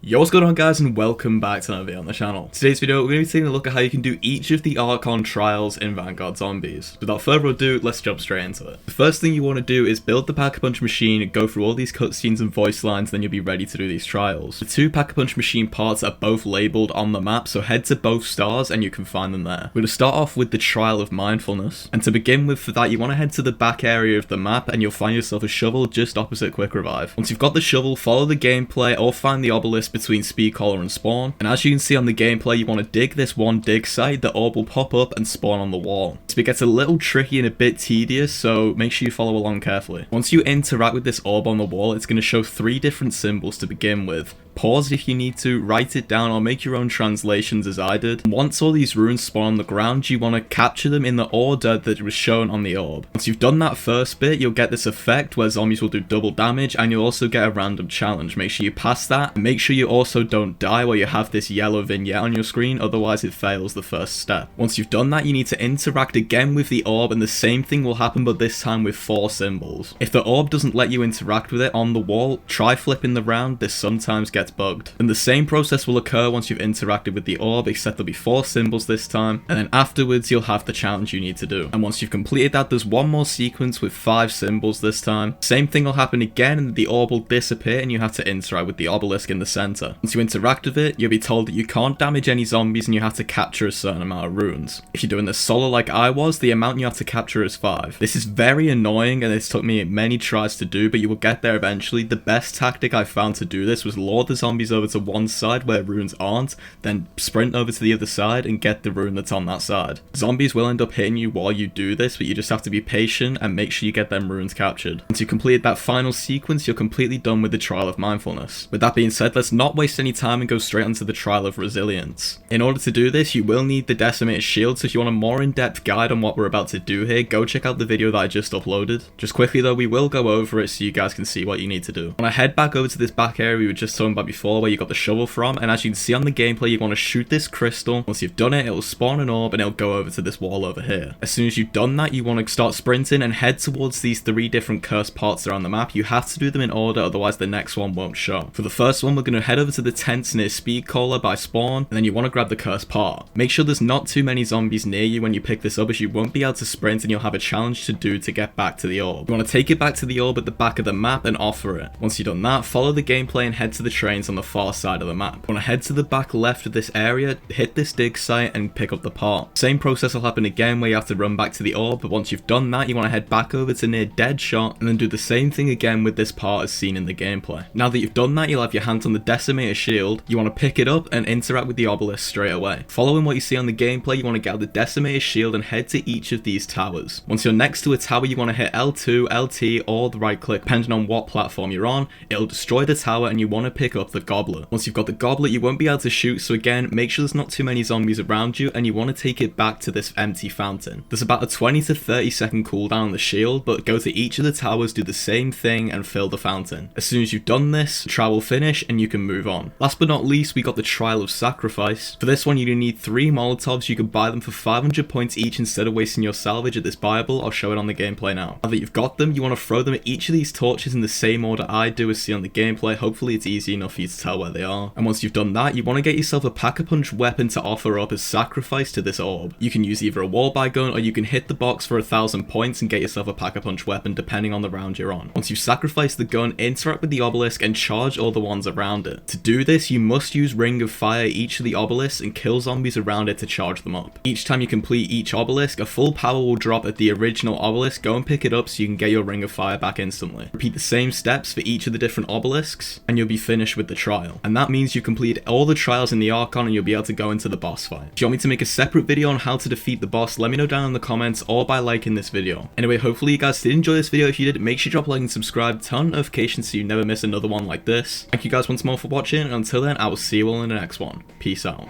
Yo, what's going on guys, and welcome back to another video on the channel. Today's video, we're going to be taking a look at how you can do each of the Archon trials in Vanguard Zombies. Without further ado, let's jump straight into it. The first thing you want to do is build the Pack-a-Punch machine, go through all these cutscenes and voice lines, then you'll be ready to do these trials. The two Pack-a-Punch machine parts are both labelled on the map, so head to both stars and you can find them there. We're going to start off with the Trial of Mindfulness, and to begin with, for that you want to head to the back area of the map and you'll find yourself a shovel just opposite Quick Revive. Once you've got the shovel, follow the gameplay or find the obelisk between Speed Collar and Spawn, and as you can see on the gameplay, you want to dig this one dig site. The orb will pop up and spawn on the wall. So it gets a little tricky and a bit tedious, so make sure you follow along carefully. Once you interact with this orb on the wall, it's going to show 3 different symbols to begin with. Pause if you need to, write it down or make your own translations as I did. Once all these runes spawn on the ground, you want to capture them in the order that was shown on the orb. Once you've done that first bit, you'll get this effect where zombies will do double damage, and you'll also get a random challenge. Make sure you pass that, and make sure you also don't die while you have this yellow vignette on your screen, otherwise it fails the first step. Once you've done that, you need to interact again with the orb, and the same thing will happen, but this time with 4 symbols. If the orb doesn't let you interact with it on the wall, try flipping the round. This sometimes gets bugged. And the same process will occur once you've interacted with the orb, except there'll be 4 symbols this time, and then afterwards you'll have the challenge you need to do. And once you've completed that, there's one more sequence with 5 symbols this time. Same thing will happen again, and the orb will disappear and you have to interact with the obelisk in the center. Once you interact with it, you'll be told that you can't damage any zombies and you have to capture a certain amount of runes. If you're doing this solo like I was, the amount you have to capture is 5. This is very annoying and this took me many tries to do, but you will get there eventually. The best tactic I found to do this was lure the zombies over to one side where runes aren't, then sprint over to the other side and get the rune that's on that side. Zombies will end up hitting you while you do this, but you just have to be patient and make sure you get them runes captured. Once you complete that final sequence, you're completely done with the Trial of Mindfulness. With that being said, let's not waste any time and go straight onto the Trial of Resilience. In order to do this, you will need the Decimated Shield, so if you want a more in-depth guide on what we're about to do here, go check out the video that I just uploaded. Just quickly though, we will go over it so you guys can see what you need to do. When I head back over to this back area we were just talking about before, where you got the shovel from, and as you can see on the gameplay, you want to shoot this crystal. Once you've done it, it'll spawn an orb and it'll go over to this wall over here. As soon as you've done that, you want to start sprinting and head towards these 3 different cursed parts that are on the map. You have to do them in order, otherwise the next one won't show. For the first one, we're going to head over to the tents near Speed Collar by Spawn, and then you want to grab the cursed part. Make sure there's not too many zombies near you when you pick this up, as you won't be able to sprint and you'll have a challenge to do to get back to the orb. You want to take it back to the orb at the back of the map and offer it. Once you've done that, follow the gameplay and head to the trains on the far side of the map. You want to head to the back left of this area, hit this dig site and pick up the part. Same process will happen again where you have to run back to the orb, but once you've done that, you want to head back over to near Deadshot and then do the same thing again with this part as seen in the gameplay. Now that you've done that, you'll have your hands on the Decimated Shield. You want to pick it up and interact with the obelisk straight away. Following what you see on the gameplay, you want to get out the Decimated Shield and head to each of these towers. Once you're next to a tower, you want to hit L2, LT or the right click depending on what platform you're on. It'll destroy the tower and you want to pick up the goblet. Once you've got the goblet, you won't be able to shoot, so again, make sure there's not too many zombies around you and you want to take it back to this empty fountain. There's about a 20 to 30 second cooldown on the shield, but go to each of the towers, do the same thing and fill the fountain. As soon as you've done this, the trial will finish and you can move on. Last but not least, we got the Trial of Sacrifice. For this one, you need 3 Molotovs. You can buy them for 500 points each instead of wasting your salvage at this buyable. I'll show it on the gameplay now. Now that you've got them, you want to throw them at each of these torches in the same order I do as seen on the gameplay. Hopefully it's easy enough for you to tell where they are. And once you've done that, you want to get yourself a Pack-a-Punch weapon to offer up as sacrifice to this orb. You can use either a wall-by gun or you can hit the box for 1000 points and get yourself a Pack-a-Punch weapon depending on the round you're on. Once you sacrifice the gun, interact with the obelisk and charge all the ones around it. To do this, you must use Ring of Fire each of the obelisks and kill zombies around it to charge them up. Each time you complete each obelisk, a full power will drop at the original obelisk. Go and pick it up so you can get your Ring of Fire back instantly. Repeat the same steps for each of the different obelisks and you'll be finished with the trial. And that means you've completed all the trials in the Archon and you'll be able to go into the boss fight. If you want me to make a separate video on how to defeat the boss, let me know down in the comments or by liking this video. Anyway, hopefully you guys did enjoy this video. If you did, make sure you drop a like and subscribe, turn on notifications so you never miss another one like this. Thank you guys once more for watching, and until then, I will see you all in the next one. Peace out.